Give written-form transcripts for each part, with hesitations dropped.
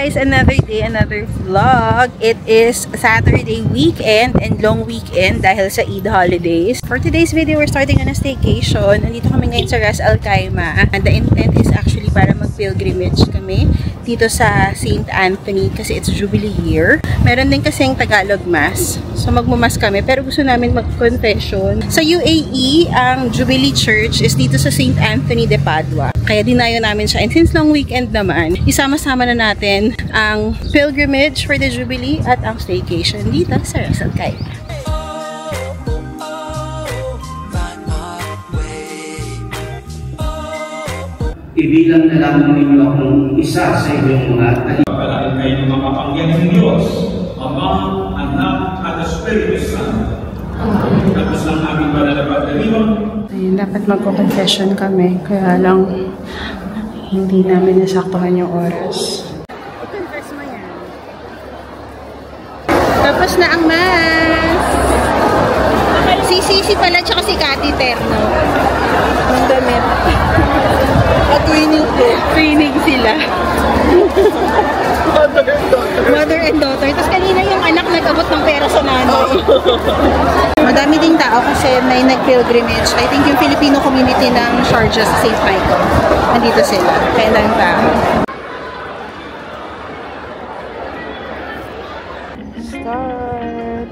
guys, another day, another vlog. It is Saturday weekend and long weekend dahil sa Eid holidays. For today's video, we're starting on a staycation. Nandito kami ngayon sa Ras Al Khaimah. And the intent is actually para mag-pilgrimage kami dito sa St. Anthony kasi it's Jubilee year. Meron din kasing Tagalog Mass. So magmumas kami pero gusto namin mag-confession. Sa UAE, ang Jubilee Church is dito sa St. Anthony de Padua. Kaya dinayo namin siya. And since long weekend naman, isama-sama na natin ang pilgrimage for the Jubilee at ang staycation dito sa Ras Al Khaimah. Ibilang na lamang ninyo akong isa sa inyong mga talim. Pagkalagin kayo ng makapangyarihang Diyos, Ama, Anak, at Espiritu Santo. Tapos lang aming panalabat na limang. Ayun, dapat magko-confession kami. Kaya lang, hindi namin nasaktuhan yung oras. I-confess mo yan. Tapos na ang Mass! Si Sisi pala, tsaka si Cathy Terno. Ang damit. Twinning sila. Mother and daughter. Tapos kanina yung anak nag-abot ng pera sa nanay. Madami ding tao kasi may nag-pilgrimage. I think yung Filipino community ng Sharjah sa St. Michael. Nandito sila. Kaya lang tao. Start.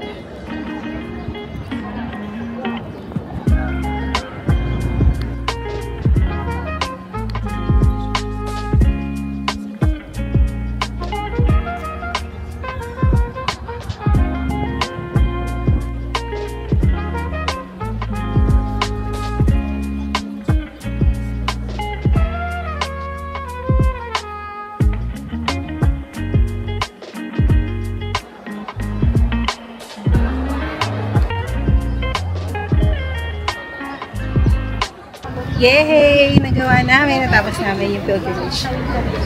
Yay! Nagawa namin. Natapos namin yung pilgrimage.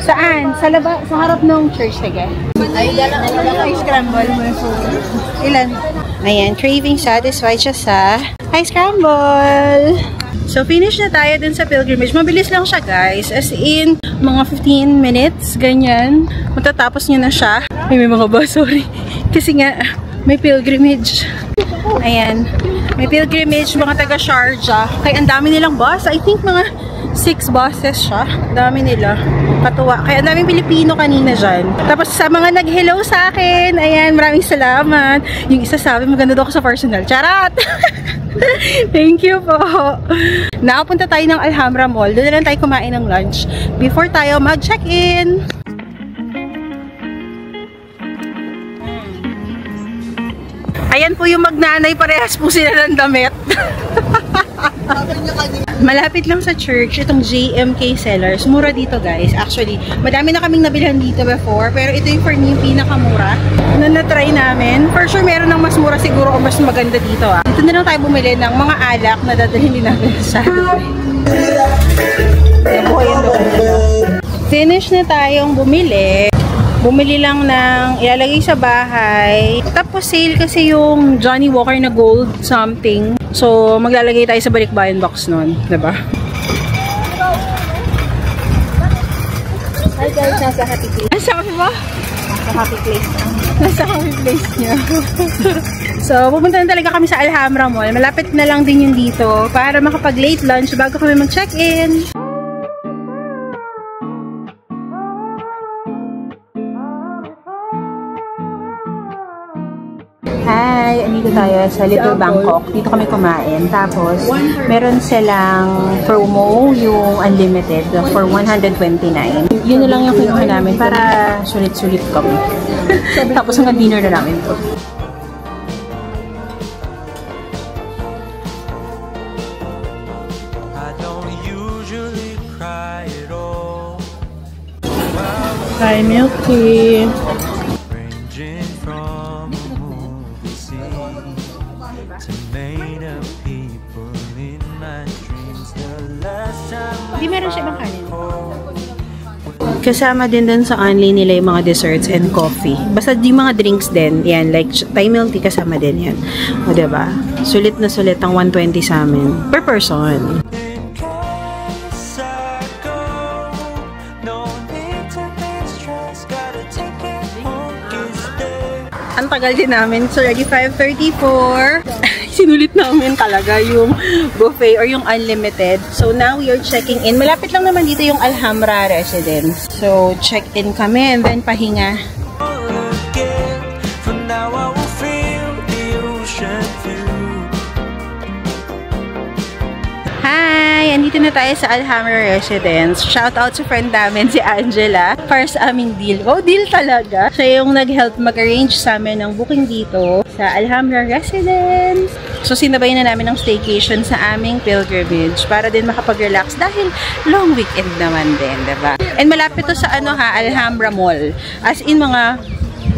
Saan? Sa laba? Sa harap ng church, sige. Ay, ice scramble mo. Ilan? Ayan, craving satisfied siya sa ice scramble. So, finish na tayo dun sa pilgrimage. Mabilis lang siya, guys. As in, mga 15 minutes, ganyan. Matatapos nyo na siya. Ay, may mga bus, sorry. Kasi nga, may pilgrimage. Ayan. May pilgrimage, mga taga Sharjah. Kaya ang dami nilang bus. I think mga 6 buses siya. Dami nila. Katuwa. Kaya ang daming Pilipino kanina dyan. Tapos sa mga nag-hello sa akin, ayan, maraming salamat. Yung isa sabi, maganda daw ako sa personal. Charat! Thank you po. Nakapunta tayo ng Alhambra Mall. Doon na lang tayo kumain ng lunch before tayo mag-check-in. Ayan po yung magnanay, parehas po sila ng damit. Malapit lang sa church, itong JMK Sellers. Mura dito, guys. Actually, madami na kaming nabilhan dito before, pero ito yung for me yung pinakamura na na-try namin. For sure, meron ng mas mura siguro o mas maganda dito. Dito na lang tayo bumili ng mga alak na dadalhin din natin sa finish na tayong bumili. Bumili lang ng ilalagay sa bahay. Tapos sale kasi yung Johnny Walker na gold something. So, maglalagay tayo sa balikbayan box nun. Diba? Hi guys, nasa Happy Place. Nasa kami ba? Nasa Happy Place. Nasa Happy Place niya. So, pupunta na talaga kami sa Alhambra Mall. Malapit na lang din yung dito para makapag-late lunch bago kami mag-check-in. Hi! Andito tayo sa Little Bangkok. Dito kami kumain. Tapos, meron silang promo, yung unlimited, for 129. Yun na lang yung kinuha namin para sulit-sulit kami. Tapos hanggang dinner na namin po. Hi, milk tea. Hindi meron siya ibang kanin. Kasama din dun sa only nila yung mga desserts and coffee. Basta yung mga drinks din. Yan, like Thai milk tea kasama din yan. O diba? Sulit na sulit ang 120 sa amin. Per person. Ang tagal din namin. So, already 5:34. Sinulit namin talaga yung buffet or yung unlimited. So, now we are checking in. Malapit lang naman dito yung Alhambra Residence. So, check in kami and then pahinga. Hi! Andito na tayo sa Alhambra Residence. Shout out sa friend namin, si Angela, para sa aming deal. Oh, deal talaga! Siya yung nag-help mag-arrange sa amin ng booking dito sa Alhambra Residence. So, sinabayan na namin ng staycation sa aming pilgrimage para din makapag-relax dahil long weekend naman din, diba? And malapit to sa Alhambra Mall. As in, mga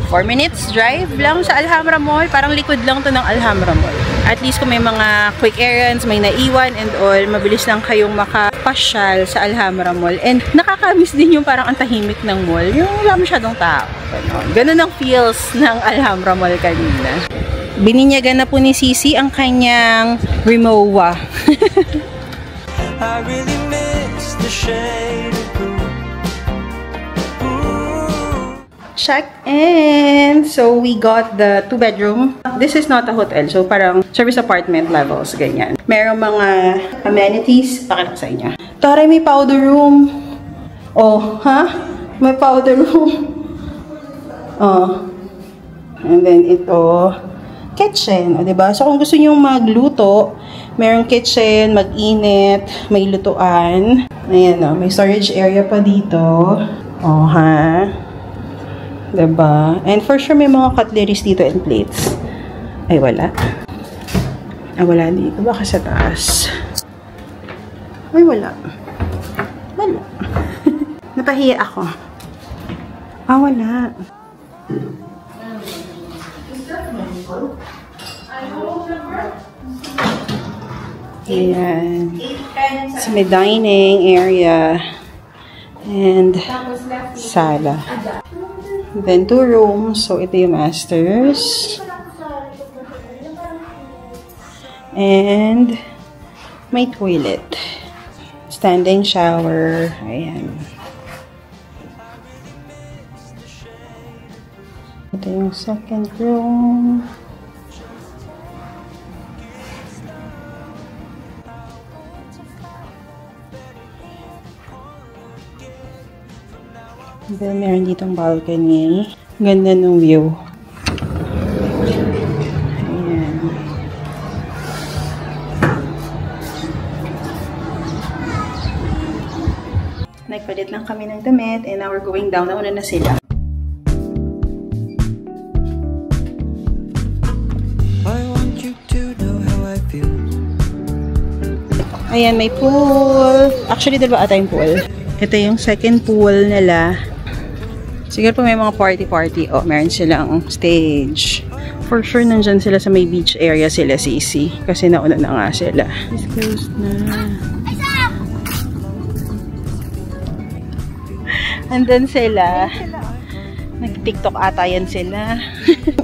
4 minutes drive lang sa Alhambra Mall. Parang likod lang to ng Alhambra Mall. At least kung may mga quick errands, may naiwan and all, mabilis lang kayong makapasyal sa Alhambra Mall. And nakakamiss din yung parang ang tahimik ng mall. Yung wala masyadong tao. Ganun ang feels ng Alhambra Mall kanina. Bininyagan na po ni Sisi ang kanyang Rimowa. I really miss the shade of blue. Check-in! So, we got the 2-bedroom. This is not a hotel. So, parang service apartment levels. Ganyan. Merong mga amenities. Pakilak sa inyo. Taray, may powder room. Oh, ha? May powder room. Oh. And then, ito. Kitchen. O, diba? So, kung gusto nyo magluto, merong kitchen, mag-init, may lutuan. Ayan, o. May storage area pa dito. Oh, ha? Diba? And for sure, may mga cutleries dito and plates. Ay, wala. Ah, wala dito. Baka sa taas. Ay, wala. Wala. Napahiya ako. Ah, wala. Ayan. So, may dining area. And sala. Then, 2 rooms. So, ito yung masters. And, may toilet. Standing shower. Ayan. Ito yung second room. Then, meron ditong balcony. Ganda ng view. Ayan. Nagpalit lang kami ng damit and now we're going down. Nauna na sila. Ayan, may pool. Actually, diba ata yung pool? Ito yung second pool nila. Siguro po may mga party-party. Oh, meron silang stage. For sure, nandyan sila sa may beach area sila, Sisi. Kasi nauna na nga sila. It's closed na. Andun sila. Nag-TikTok ata yan sila.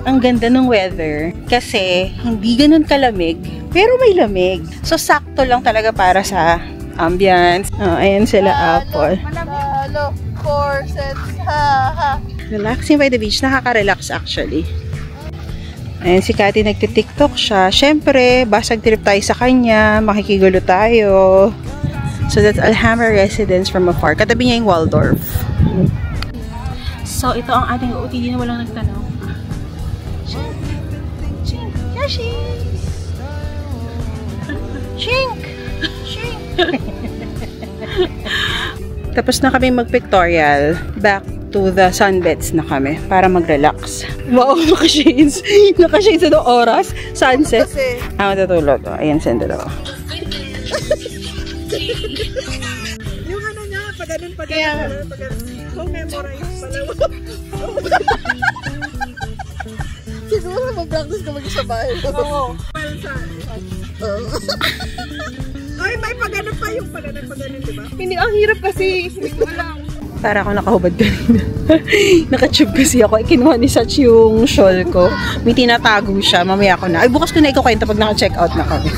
Ang ganda ng weather. Kasi, hindi ganun kalamig. Pero may lamig. So, sakto lang talaga para sa ambience. Oh, ayan sila, Apple. Hello, corsets. Ha. Relaxing by the beach. Nakaka-relax actually. Ayan, si Cathy nagtitiktok siya. Siyempre, basag trip tayo sa kanya. Makikigulo tayo. So, that's Alhambra Residence from afar. Katabi niya yung Waldorf. So, ito ang ating OOTD na walang nagtanong. Chink! Yashi! Chink! Chink! Tapos na kami mag-pictorial. Back to the sunbeds na kami para mag-relax. Wow, naka-shades. Naka-shades na oras. Sunset. Ah, matutulog. Ayan, senda daw. Yung ano nga, pag ganun. So, memorize pala. Siguro mag-practice ka mag-isa bahay. Oo. Ay, may pag-ganun pa yung pag-ganun, diba? Hindi, ang hirap kasi. Hindi ko alam. Para ako nakahubad kanina. Nakatube kasi ako. Kinuha ni Sach yung shawl ko. May tinatago siya. Mamaya ko na. Ay, bukas ko na ikukwento pag naka-check out na kami.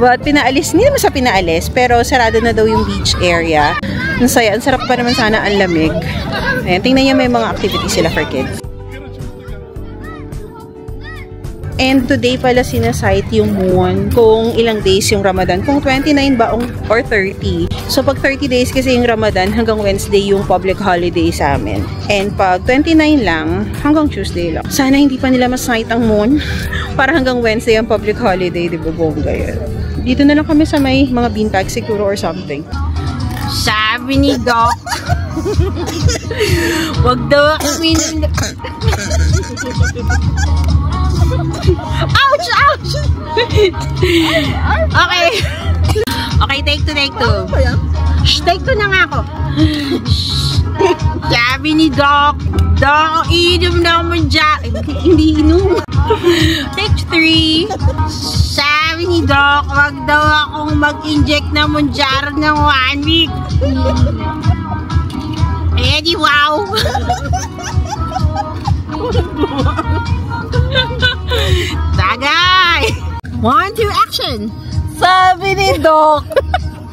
But pinaalis, hindi naman sa pinaalis, pero sarado na daw yung beach area. Ang saya, ang sarap pa naman sana ang lamig. Ayan, tingnan niyo may mga activities sila for kids. And today pala sinasite yung moon kung ilang days yung Ramadan. Kung 29 ba or 30. So pag 30 days kasi yung Ramadan, hanggang Wednesday yung public holiday sa amin. And pag 29 lang, hanggang Tuesday lang. Sana hindi pa nila masite ang moon para hanggang Wednesday ang public holiday, di ba, bongga yun. Dito na lang kami sa may mga beanbag siguro or something. Sabi ni Doc, wag daw ako ouch! Ouch! Okay. Okay, take two. Shh, take two na nga ako. Sabi ni Doc, Doc, inom na mo dyan. Hindi inom. Take 3. Sabi ni Doc, wag daw akong mag-inject na Monjaro ng 1 week. Eddie, wow! Tagay! 1, 2, action! Sabi ni Doc,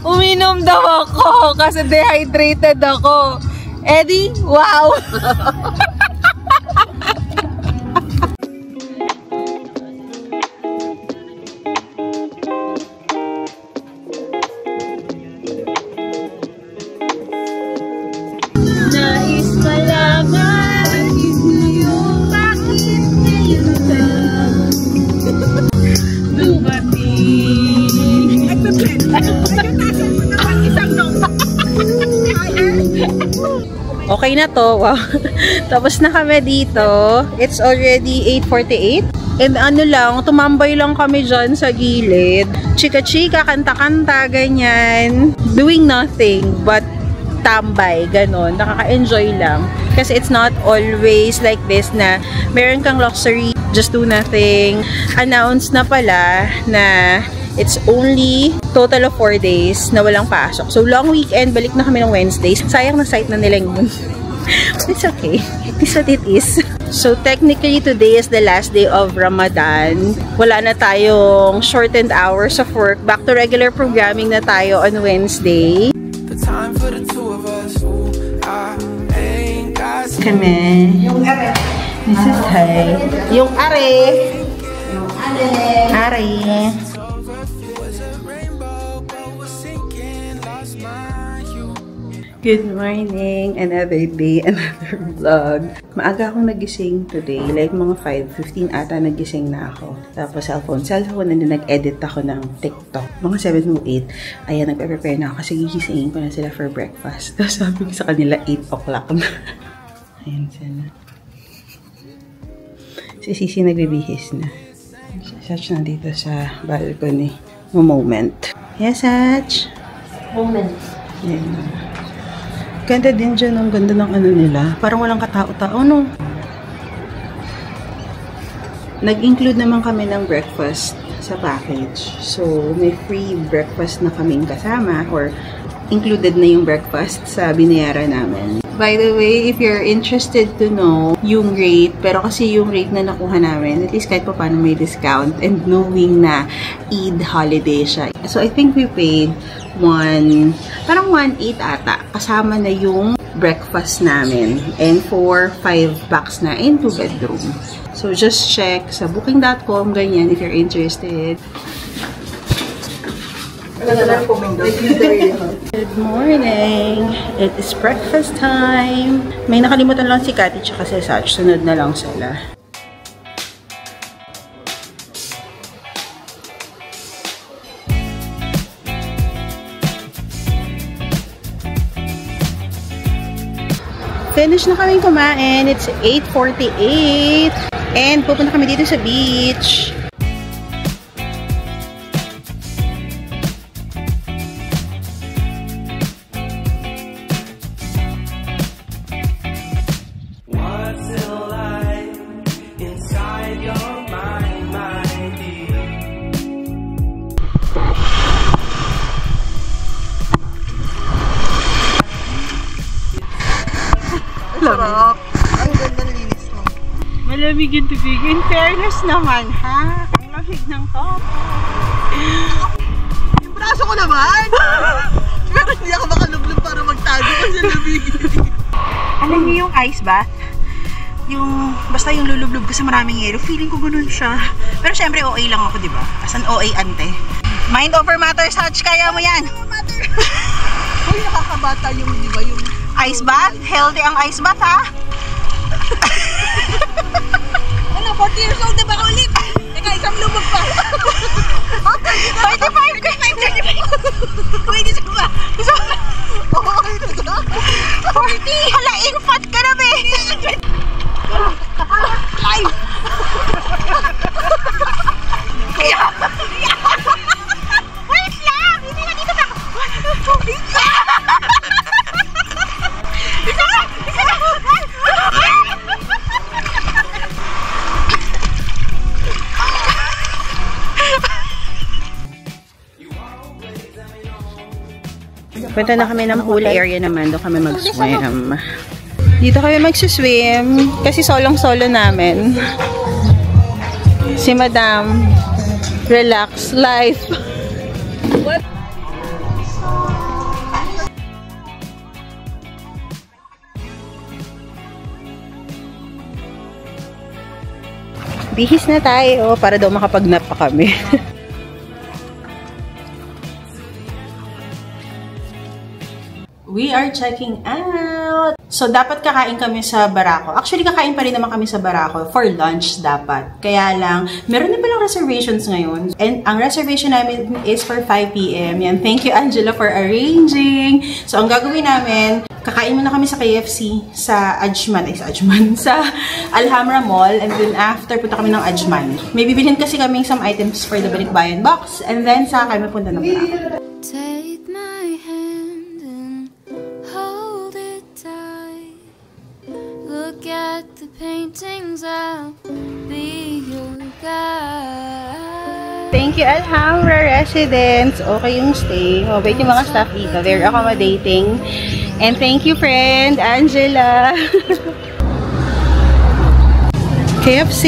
uminom daw ako kasi dehydrated ako. Eddie, wow! Nais malaman yung bakit ngayon ka dumating. Okay na to. Wow. Tapos na kami dito. It's already 8:48. And ano lang, tumambay lang kami dyan sa gilid. Chika-chika, kanta-kanta, ganyan. Doing nothing but tambay, ganon. Nakaka-enjoy lang. Kasi it's not always like this na meron kang luxury, just do nothing. Announce na pala na it's only total of 4 days na walang pasok. So, long weekend, balik na kami ng Wednesdays. Sayang na site na nila yung it's okay. It is what it is. So, technically, today is the last day of Ramadan. Wala na tayong shortened hours of work. Back to regular programming na tayo on Wednesday. Kami. Yung are. This is hi. Yung are. Yung are. Good morning. Another day, another vlog. Maaga akong nagising today. Like mga 5:15 ata nagising na ako. Tapos cellphone and then nag-edit ako ng TikTok. Mga 7:08. Ayan, nagpe-prepare na ako kasi gigisingin ko na sila for breakfast. Tapos sabi ko sa kanila 8 o'clock na. Ayan sila. Si Sisi nagbibihis na. Sach na dito sa balcony. Moment. Yes, Sach? Moment. Ayan. Ganda din dyan. Ang ganda ng ano nila. Parang walang katao-tao, no? Nag-include naman kami ng breakfast sa package. So, may free breakfast na kaming kasama or included na yung breakfast sa binayaran namin. By the way, if you're interested to know yung rate, pero kasi yung rate na nakuha namin, at least kahit pa paano may discount and knowing na Eid holiday siya. So, I think we paid parang 1.8 ata. Kasama na yung breakfast namin. And 4-5 packs na in 2 bedroom. So, just check sa booking.com, ganyan, if you're interested. Good morning! It is breakfast time. May nakalimutan lang si Kati tsaka si Sach. Sunod na lang sila. Finish na kaming kumain. It's 8:48. And pupunta kami dito sa beach. Sarap. Ang ganda ng linis mo. Malamig yung tubig. In fairness naman, ha? Ang lamig ng top. Yung braso ko naman! Pero hindi ako makalublog para magtago kasi lamig. Alam niyo yung ice bath? Yung, basta yung lulublog kasi maraming yelo. Feeling ko ganun siya. Pero syempre, OA lang ako, di ba? As an OA ante. Mind over matter, Hutch. Kaya mo yan. Uy, nakakabata yung, di ba, yung... Ice bath? Healthy ang ice bath, ha? Ano, 40 years old na ba ulit? Teka, isang lubog pa. 35 ka. 35. Pwede sa ba? Oo, ito na. 40! Hala, infant ka na, be! Live! Wait lang! Hindi na dito na! Isa! Punta na kami ng pool area naman. Doon kami mag-swim. Dito kami mag-swim kasi solong-solo namin. Si Madam, relax life. What? Bihis na tayo para daw makapag-nap pa kami. We are checking out. So, dapat kakain kami sa Barako. Actually, kakain pa rin naman kami sa Barako for lunch dapat. Kaya lang, meron na palang reservations ngayon. And ang reservation namin is for 5 p.m. Yan. Thank you, Angela, for arranging. So, ang gagawin namin, kakain muna kami sa KFC sa Ajman. Sa Alhambra Mall. And then after, punta kami ng Ajman. May bibilhin kasi kami some items for the Balikbayan box. And then, sa kami punta ng Barako. Take my hand and hold it tight. Look at the paintings, I'll be your guide. Thank you, Alhambra residents. Okay yung stay. Mabait yung mga staff dito. Very accommodating. And thank you, friend, Angela. KFC.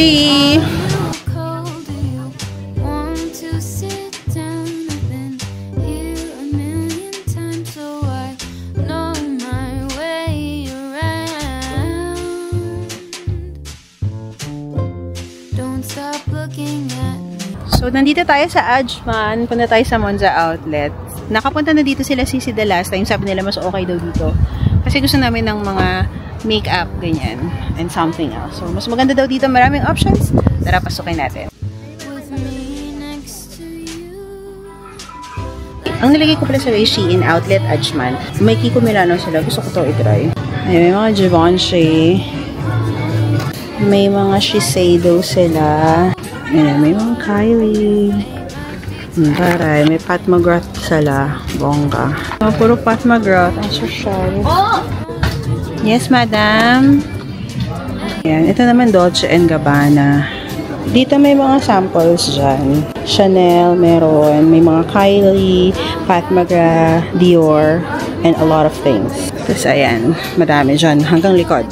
So, nandito tayo sa Ajman. Punta tayo sa Monza Outlet. Nakapunta na dito sila Sisi the last time. Sabi nila mas okay daw dito. Kasi gusto namin ng mga makeup, ganyan. And something else. So, mas maganda daw dito. Maraming options. Tara, pasukin natin. Ang nilagay ko pala sa Shein Outlet Ajman. May Kiko Milano sila. Gusto ko to i-try. Ay, may mga Givenchy. May mga Shiseido sila. Ayan, may mga Kylie. Taray, may Pat McGrath sila. Bongga. Oh, puro Pat McGrath. Ang social. Yes, madam. Ayan, ito naman Dolce & Gabbana. Dito may mga samples dyan. Chanel, meron. May mga Kylie, Pat McGrath, Dior, and a lot of things. Tapos ayan, madami dyan. Hanggang likod.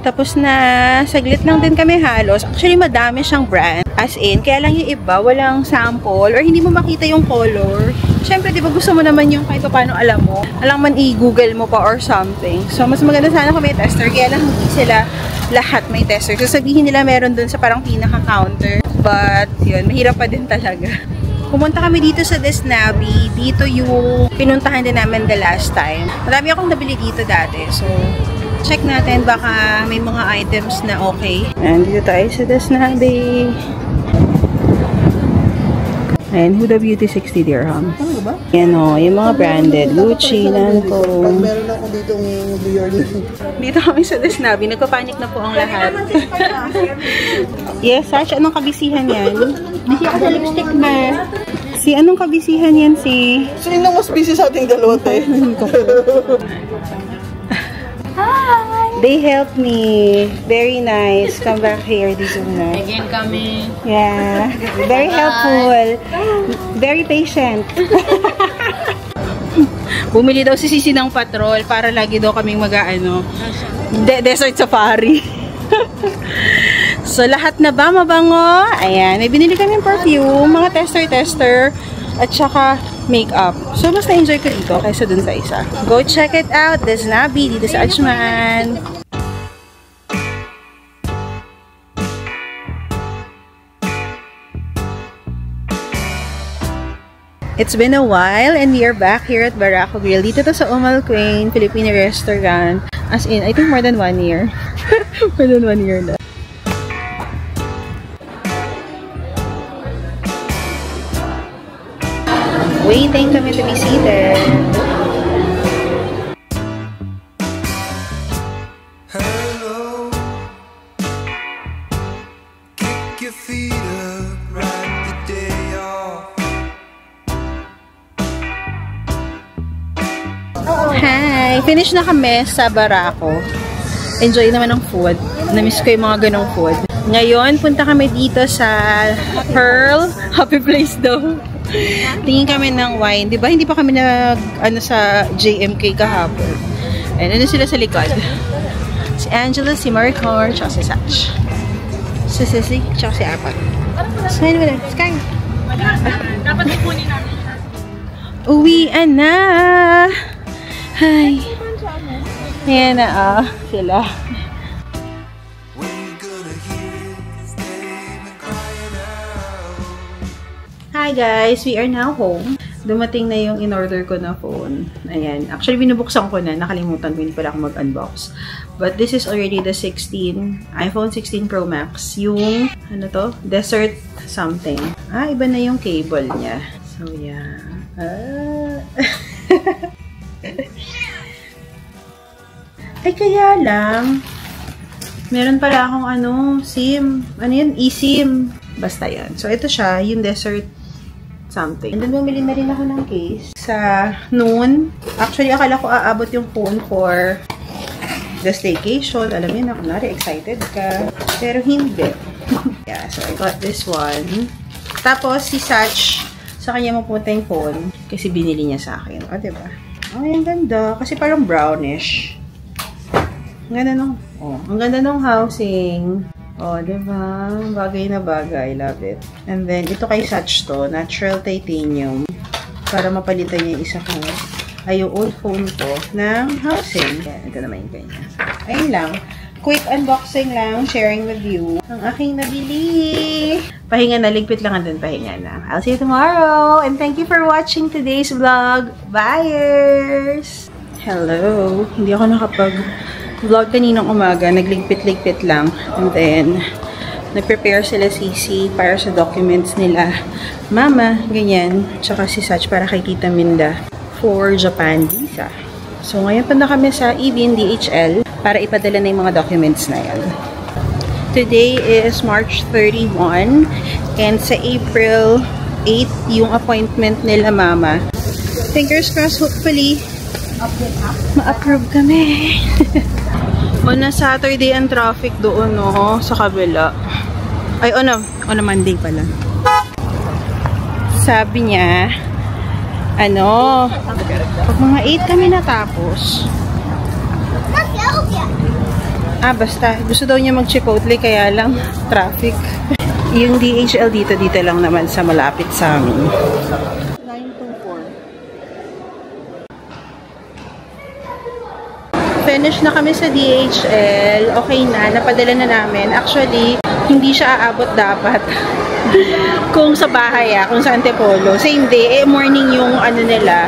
Tapos na, saglit lang din kami halos. Actually, madami siyang brand. As in, kaya lang yung iba, walang sample or hindi mo makita yung color. Siyempre, di ba gusto mo naman yung kahit paano alam mo. Alam man i-google mo pa or something. So, mas maganda sana kung may tester. Kaya lang hindi sila lahat may tester. So, sabihin nila meron dun sa parang pinaka-counter. But, yun, mahirap pa din talaga. Pumunta kami dito sa Desnabi. Dito yung pinuntahan din namin the last time. Marami akong nabili dito dati. So, check natin baka may mga items na okay. And dito tayo sa Desnabi. And Huda Beauty 60 dirham. Ano ba? Yan o, yung mga branded. Gucci, Lancome. Meron ako dito ng Dior. Dito kami sa Desnabi. Nagpapanik na po ang lahat. Yes, Sash, anong kabisihan yan? Busy ako sa lipstick na. Si anong kabisihan yan si? Sino mas busy sa ating dalawa tayo? They helped me. Very nice. Come back here, Dizuna. Again kami. Yeah. Very helpful. Very patient. Bumili daw si Sisi ng patrol para lagi daw kaming mag-ano. Desert safari. So, lahat na ba mabango? Ayan. May binili kaming perfume, mga tester-tester, at saka makeup. So, mas na-enjoy ko dito kaysa dun sa isa. Go check it out. Desnabi dito sa Ajman. It's been a while and we are back here at Barako Grill. Dito to sa Umal Queen Filipino restaurant. As in, I think more than 1 year. More than 1 year na. Waiting kami to be seated. Hello, kick your feet up, write the day off. Hi! Finish na kami sa Barako. Enjoy naman ng food. Namiss ko yung mga ganong food. Ngayon, punta kami dito sa Pearl. Happy place daw. Tingin kami ng wine. Diba? Hindi pa kami sa JMK kahapon. Ayun, ano sila sa likod? Si Angela, si Maricor, tsaka si Satch. Si Sissy, tsaka si Apat. So, yun wala. Sky. Dapat ipunin namin. Uwian na! Hi! Ayan na, sila. Hi guys! We are now home. Dumating na yung in-order ko na phone. Ayan. Actually, binubuksan ko na. Nakalimutan ko. Hindi pala ako mag-unbox. But this is already the 16. iPhone 16 Pro Max. Yung, ano to? Desert something. Iba na yung cable niya. So, yeah. Ay, kaya lang. Meron pala akong SIM. Ano yun? eSIM. Basta yan. So, ito siya. Yung Desert something. And then, bumili na rin ako ng case sa noon. Actually, akala ko aabot yung phone for the staycation. Alam niyo na, kunwari, excited ka. Pero hindi. Yeah, so I got this one. Tapos, si Satch, sa kanya mapunta yung phone. Kasi binili niya sa akin. O, diba? Oh, ang ganda. Kasi parang brownish. Ang ganda nung, ang ganda nung housing. Oh, diba? Bagay na bagay. Love it. And then, ito kay Satch to. Natural titanium. Para mapalitan niya yung isa ko. Ay, yung old phone ko ng housing. Yan, ito naman yung kanya. Ayun lang. Quick unboxing lang. Sharing with you. Ang aking nabili. Pahinga na. Ligpit lang andun. Pahinga na. I'll see you tomorrow. And thank you for watching today's vlog. Buyers! Hello. Hindi ako nakapag-vlog kaninang umaga. Nagligpit-ligpit lang. And then, nag-prepare sila Sisi para sa documents nila. Mama, ganyan. Tsaka si Satch para kay Tita Minda for Japan visa. So, ngayon pa na kami sa EVN DHL para ipadala na yung mga documents na yan. Today is March 31 and sa April 8 yung appointment nila Mama. Fingers crossed, hopefully ma-approve kami. On a Saturday ang traffic doon, no? Sa kabila. Ay, on a Monday pala. Sabi niya, pag mga 8 kami natapos. Basta. Gusto daw niya mag-Chipotle, kaya lang traffic. Yung DHL dito lang naman sa malapit sa amin. 924. Finish na kami sa DHL. Okay na. Napadala na namin. Actually, hindi siya aabot dapat. Kung sa bahay, kung sa Antipolo. Same day, morning yung nila,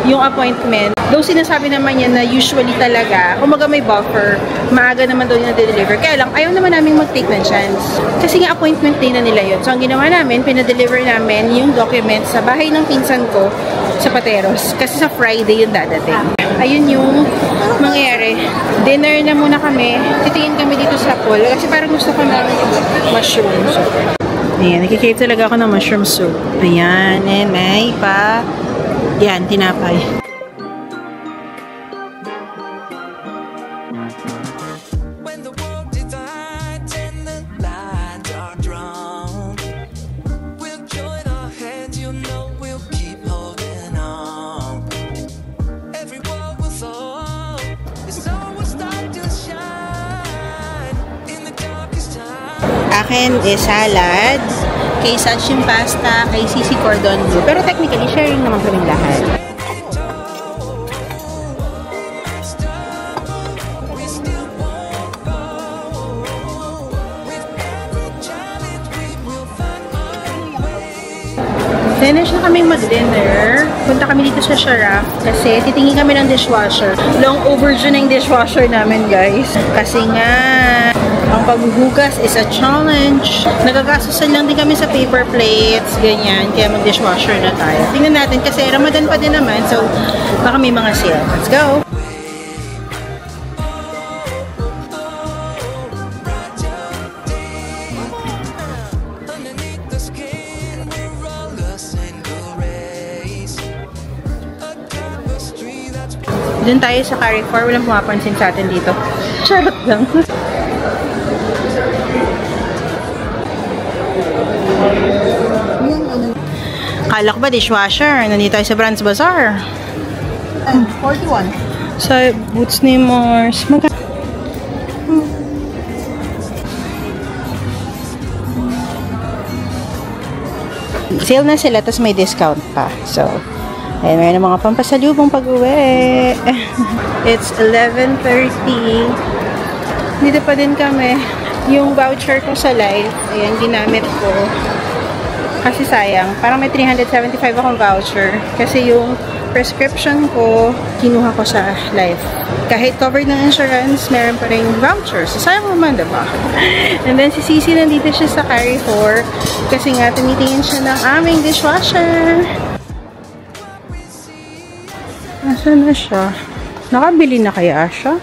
yung appointment. Though sinasabi naman niya na usually talaga, kumaga may buffer, maaga naman daw niya na-deliver. Kaya lang, ayaw naman namin mag-take ng chance. Kasi nga appointment day na nila yun. So, ang ginawa namin, pinadeliver namin yung documents sa bahay ng pinsan ko sa Pateros. Kasi sa Friday yung dadating. Ayun yung mangyayari. Dinner na muna kami. Titingin kami dito sa pool. Kasi parang gusto ko ng mushroom soup. Ayan, nakikave talaga ako ng mushroom soup. Ayan, and may yan, tinapay. Akin is salad, kay Satch yung pasta, kay Sisi cordon bleu. Pero technically, sharing naman kaming lahat. Finish na kaming mag-dinner. Punta kami dito sa Sharaf kasi titingin kami ng dishwasher. Long overdue na yung dishwasher namin, guys. Kasi nga, ang paghuhugas is a challenge. Nagagastusan lang din kami sa paper plates, ganyan. Kaya mag-dishwasher na tayo. Tingnan natin kasi Ramadan pa din naman, so baka may mga sale. Let's go! Doon tayo sa Carrefour. Walang pumapansin sa atin dito. Charot lang. Kala ko ba dishwasher? Nandito tayo sa Brands Bazaar. 41. Sa Boots ni Mars. Sale na sila, tapos may discount pa. So, ayun, mayroon mga pampasalubong pag-uwi. It's 11:30. Dito pa din kami. Yung voucher ko sa Life, ayan, ginamit ko. Kasi sayang. Parang may 375 akong voucher. Kasi yung prescription ko, kinuha ko sa Life. Kahit covered ng insurance, meron pa rin voucher. So, sayang naman, diba? And then, si Sisi nandito siya sa Carrefour. Kasi nga, tumitingin siya ng aming dishwasher. Nasaan na siya? Nakabili na kaya siya?